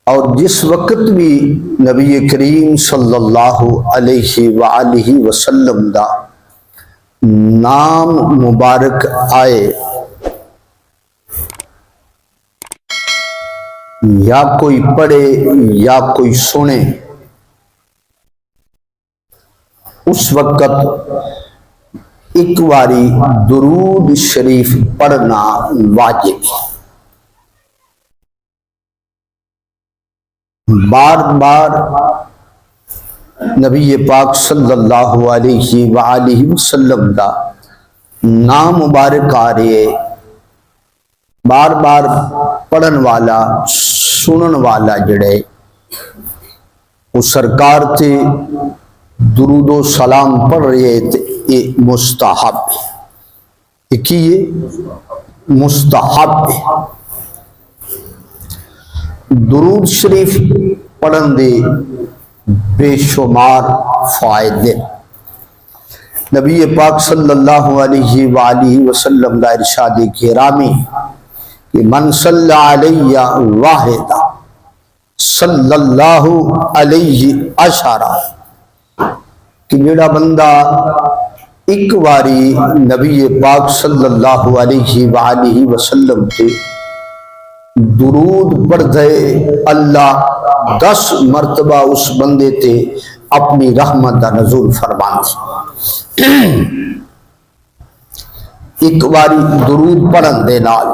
اور جس وقت بھی نبی کریم صلی اللہ علیہ وآلہ وسلم دا نام مبارک آئے یا کوئی پڑھے یا کوئی سنے، اس وقت ایک باری درود شریف پڑھنا واجب ہے۔ بار بار نبی پاک صلی اللہ علیہ وآلہ وسلم دا نام مبارک آ رہے، بار بار پڑھن والا سنن والا جڑے وہ سرکار تے درود و سلام پڑھ رہے تھے، یہ مستحب ہے، یہ مستحب ہے۔ درود شریف پڑھن دے بے شمار فائدے، نبی پاک صلی اللہ علیہ وآلہ وسلم دا ارشاد گرامی کہ من صلی علیہ واحدہ صلی اللہ علیہ عشرہ، کہ جڑا بندہ ایک باری نبی پاک صلی اللہ علیہ وآلہ وسلم تے درود پڑھ دے، اللہ 10 مرتبہ اس بندے تے اپنی رحمت دا نزول فرماندے۔ ایک باری درود پڑھن دے نال